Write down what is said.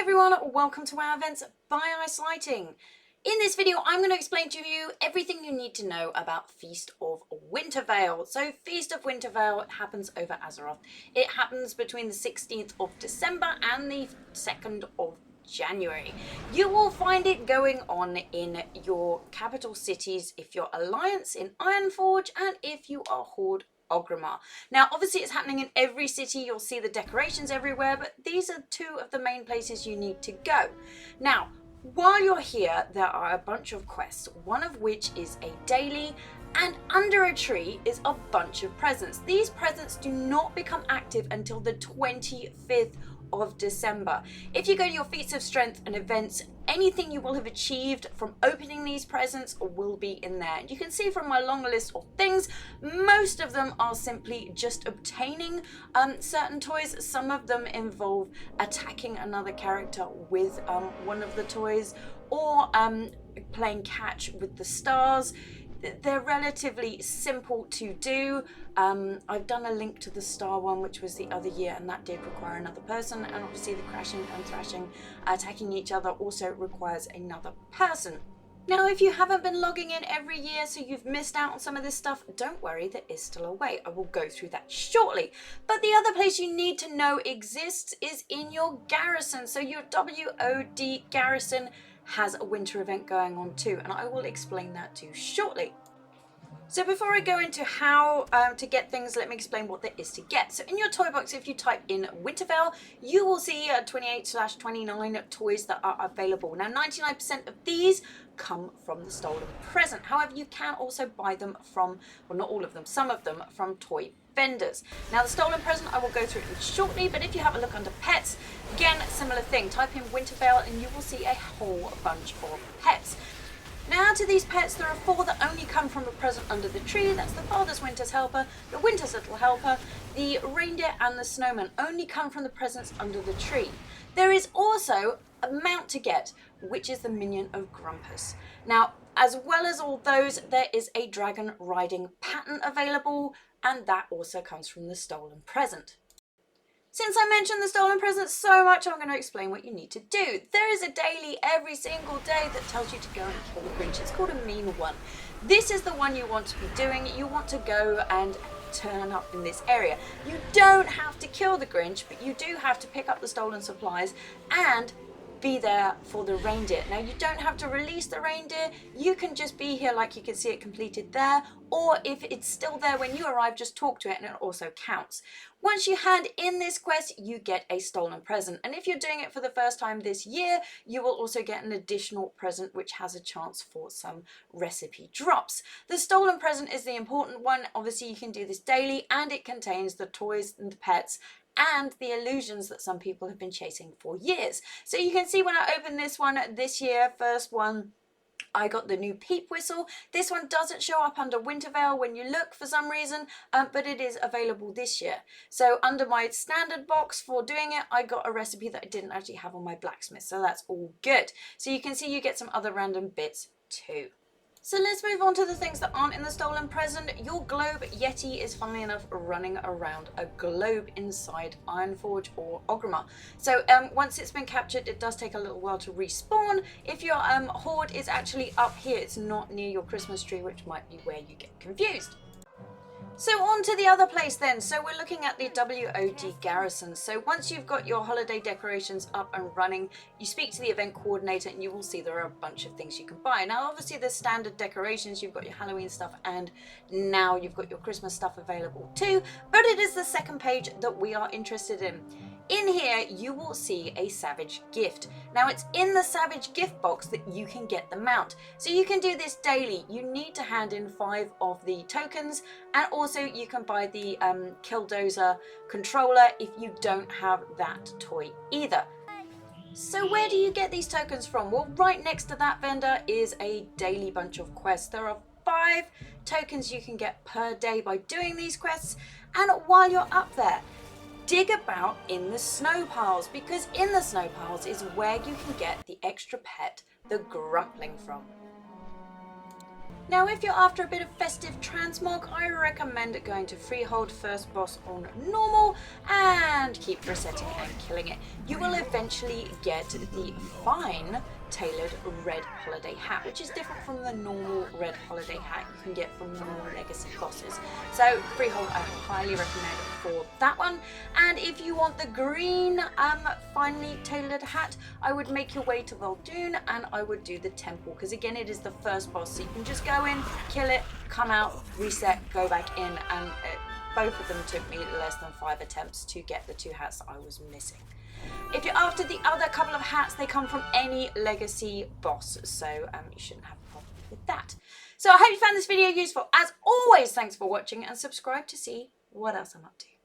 everyone, welcome to our events by Ice Lighting. In this video I'm going to explain to you everything you need to know about Feast of Wintervale. So Feast of Wintervale happens over Azeroth. It happens between the 16th of December and the 2nd of January. You will find it going on in your capital cities if you're Alliance in Ironforge and if you are Horde Orgrimmar. Now obviously it's happening in every city, you'll see the decorations everywhere, but these are two of the main places you need to go. Now while you're here there are a bunch of quests, one of which is a daily, and under a tree is a bunch of presents. These presents do not become active until the 25th of December. If you go to your feats of strength and events, anything you will have achieved from opening these presents will be in there. You can see from my long list of things, most of them are simply just obtaining certain toys. Some of them involve attacking another character with one of the toys, or playing catch with the stars. They're relatively simple to do. I've done a link to the star one, which was the other year, and that did require another person, and obviously the crashing and thrashing, attacking each other, also requires another person. Now if you haven't been logging in every year, so you've missed out on some of this stuff, don't worry, there is still a way. I will go through that shortly. But the other place you need to know exists is in your garrison. So your WOD garrison has a winter event going on too, and I will explain that too shortly. So before I go into how to get things, let me explain what there is to get. So in your toy box, if you type in Wintervale, you will see 28/29 toys that are available. Now 99% of these come from the stolen present. However, you can also buy them from, well, not all of them, some of them from toy vendors. Now the stolen present, I will go through it shortly, but if you have a look under pets, again, similar thing. Type in Wintervale and you will see a whole bunch of pets. Now to these pets, there are 4 that only come from a present under the tree. That's the Father's Winter's Helper, the Winter's Little Helper, the Reindeer and the Snowman only come from the presents under the tree. There is also a mount to get, which is the Minion of Grumpus. Now, as well as all those, there is a dragon riding pattern available, and that also comes from the stolen present. Since I mentioned the stolen presents so much, I'm going to explain what you need to do. There is a daily every single day that tells you to go and kill the Grinch. It's called a mean one. This is the one you want to be doing. You want to go and turn up in this area. You don't have to kill the Grinch, but you do have to pick up the stolen supplies and be there for the reindeer. Now you don't have to release the reindeer, you can just be here like you can see it completed there, or if it's still there when you arrive, just talk to it and it also counts. Once you hand in this quest, you get a stolen present, and if you're doing it for the first time this year, you will also get an additional present which has a chance for some recipe drops. The stolen present is the important one. Obviously you can do this daily, and it contains the toys and the pets and the illusions that some people have been chasing for years. So you can see when I opened this one this year, first one, I got the new Peep Whistle. This one doesn't show up under Wintervale when you look for some reason, but it is available this year. So under my standard box for doing it, I got a recipe that I didn't actually have on my blacksmith, so that's all good. So you can see you get some other random bits too. So let's move on to the things that aren't in the stolen present. Your globe Yeti is, funnily enough, running around a globe inside Ironforge or Orgrimmar. So once it's been captured, it does take a little while to respawn. If your horde is actually up here, it's not near your Christmas tree, which might be where you get confused. So on to the other place then. So we're looking at the WOD garrison. So once you've got your holiday decorations up and running, you speak to the event coordinator and you will see there are a bunch of things you can buy. Now obviously there's standard decorations, you've got your Halloween stuff, and now you've got your Christmas stuff available too, but it is the second page that we are interested in. In here, you will see a Savage Gift. Now it's in the Savage Gift box that you can get the mount. So you can do this daily. You need to hand in 5 of the tokens, and also you can buy the Killdozer controller if you don't have that toy either. So where do you get these tokens from? Well, right next to that vendor is a daily bunch of quests. There are 5 tokens you can get per day by doing these quests, and while you're up there, dig about in the snow piles, because in the snow piles is where you can get the extra pet, the Grumpling, from. Now, if you're after a bit of festive transmog, I recommend going to Freehold first boss on normal and keep resetting and killing it. You will eventually get the fine tailored red holiday hat, which is different from the normal red holiday hat you can get from normal legacy bosses. So Freehold I highly recommend for that one. And if you want the green finely tailored hat, I would make your way to Vol'dun and I would do the temple, because again it is the first boss, so you can just go in, kill it, come out, reset, go back in, and both of them took me less than 5 attempts to get the 2 hats that I was missing. If you're after the other couple of hats, they come from any legacy boss, so you shouldn't have a problem with that. So I hope you found this video useful. As always, thanks for watching and subscribe to see what else I'm up to.